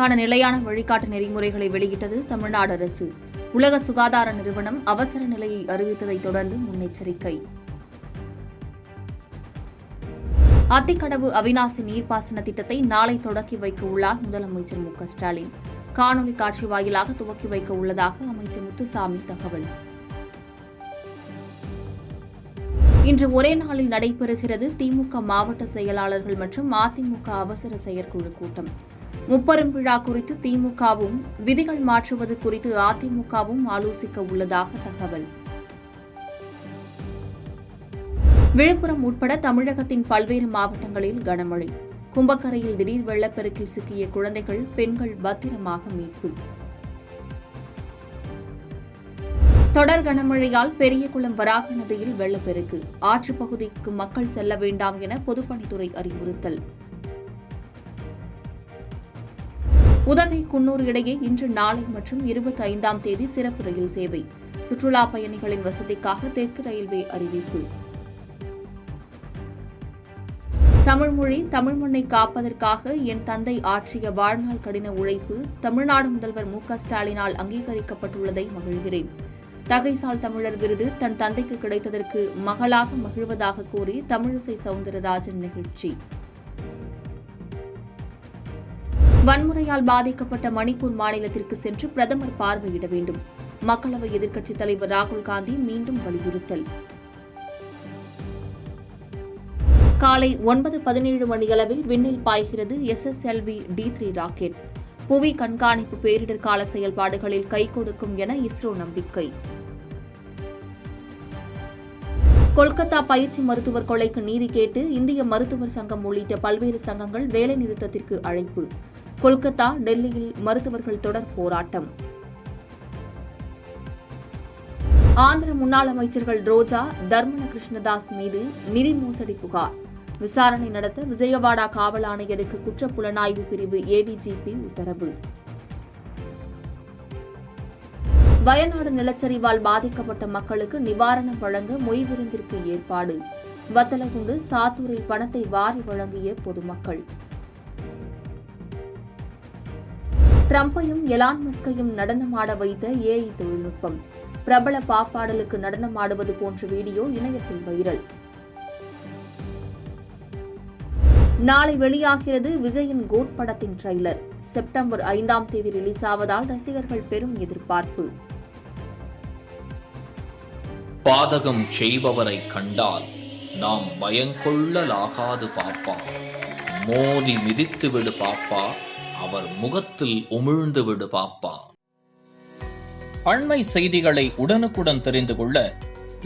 ஊரடங்கிற்கான நிலையான வழிகாட்டு நெறிமுறைகளை வெளியிட்டது தமிழ்நாடு அரசு. உலக சுகாதார நிறுவனம் அவசர நிலையை அறிவித்ததைத் தொடர்ந்து முன்னெச்சரிக்கை. அத்திக்கடவு அவிநாசி நீர்ப்பாசன திட்டத்தை நாளை தொடக்கி வைக்க உள்ளார் முதலமைச்சர் மு க ஸ்டாலின். காணொலி காட்சி வாயிலாக துவக்கி வைக்க உள்ளதாக அமைச்சர் முத்துசாமி தகவல். இன்று ஒரே நாளில் நடைபெறுகிறது திமுக மாவட்ட செயலாளர்கள் மற்றும் அதிமுக அவசர செயற்குழு கூட்டம். முப்பெரும் விழா குறித்து திமுகவும், விதிகள் மாற்றுவது குறித்து அதிமுகவும் ஆலோசிக்க உள்ளதாக தகவல். விழுப்புரம் உட்பட தமிழகத்தின் பல்வேறு மாவட்டங்களில் கனமழை. கும்பக்கரையில் திடீர் வெள்ளப்பெருக்கில் சிக்கிய குழந்தைகள், பெண்கள் பத்திரமாக மீட்பு. தொடர் கனமழையால் பெரியகுளம் வராக நதியில் வெள்ளப்பெருக்கு. ஆற்றுப் பகுதிக்கு மக்கள் செல்ல வேண்டாம் என பொதுப்பணித்துறை அறிவுறுத்தல். உதகை குன்னூர் இடையே இன்று நாளை மற்றும் 25ஆம் தேதி சிறப்பு ரயில் சேவை. சுற்றுலா பயணிகளின் வசதிக்காக தெற்கு ரயில்வே அறிவிப்பு. தமிழ்மொழி, தமிழ் மண்ணை காப்பதற்காக என் தந்தை ஆற்றிய வாழ்நாள் கடின உழைப்பு தமிழ்நாடு முதல்வர் மு க ஸ்டாலினால் அங்கீகரிக்கப்பட்டுள்ளதை மகிழ்கிறேன். தகைசால் தமிழர் விருது தன் தந்தைக்கு கிடைத்ததற்கு மகளாக மகிழ்வதாக கூறி தமிழிசை சவுந்தரராஜன் நிகழ்ச்சி. வன்முறையால் பாதிக்கப்பட்ட மணிப்பூர் மாநிலத்திற்கு சென்று பிரதமர் பார்வையிட வேண்டும். மக்களவை எதிர்க்கட்சித் தலைவர் ராகுல் காந்தி மீண்டும் வலியுறுத்தல். காலை 9:17 மணியளவில் விண்ணில் பாய்கிறது SSLV D3 ராக்கெட். புவி கண்காணிப்பு பேரிடர் கால செயல்பாடுகளில் கை கொடுக்கும் என இஸ்ரோ நம்பிக்கை. கொல்கத்தா பயிற்சி மருத்துவர் கொலைக்கு நீதி கேட்டு இந்திய மருத்துவர் சங்கம் உள்ளிட்ட பல்வேறு சங்கங்கள் வேலைநிறுத்தத்திற்கு அழைப்பு. கொல்கத்தா, டெல்லியில் மருத்துவர்கள் தொடர் போராட்டம். ஆந்திர முன்னாள் அமைச்சர்கள் ரோஜா, தர்மன கிருஷ்ணதாஸ் மீது நிதி மோசடி புகார். விசாரணை நடத்த விஜயவாடா காவல் ஆணையருக்கு குற்றப்புலனாய்வு பிரிவு ADGP உத்தரவு. வயநாடு நிலச்சரிவால் பாதிக்கப்பட்ட மக்களுக்கு நிவாரணம் வழங்க மொய் விருந்திற்கு ஏற்பாடு. வத்தலகுண்டு, சாத்தூரில் பணத்தை வாரி வழங்கிய பொதுமக்கள். டிரம்பையும் எலான் மஸ்கையும் நடனமாட வைத்த AI தொழில்நுட்பம். பிரபல பாப்பாடலுக்கு நடனமாடுவது போன்ற வீடியோ இணையத்தில் வைரல். நாளை வெளியாகிறது விஜயின் கோட் படத்தின் ட்ரெய்லர். செப்டம்பர் 5ஆம் தேதி ரிலீஸ் ஆவதால் ரசிகர்கள் பெரும் எதிர்பார்ப்பு. பாதகம் செய்பவரை கண்டால் நாம் பயங்கொள்ளலாகாது பாப்பா. மோதி மிதித்து விடு பாப்பா, அவர் முகத்தில் உமிழ்ந்து விடு பாப்பா. அண்மை செய்திகளை உடனுக்குடன் தெரிந்து கொள்ள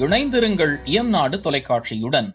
இணைந்திருங்கள் இயம்நாடு தொலைக்காட்சியுடன்.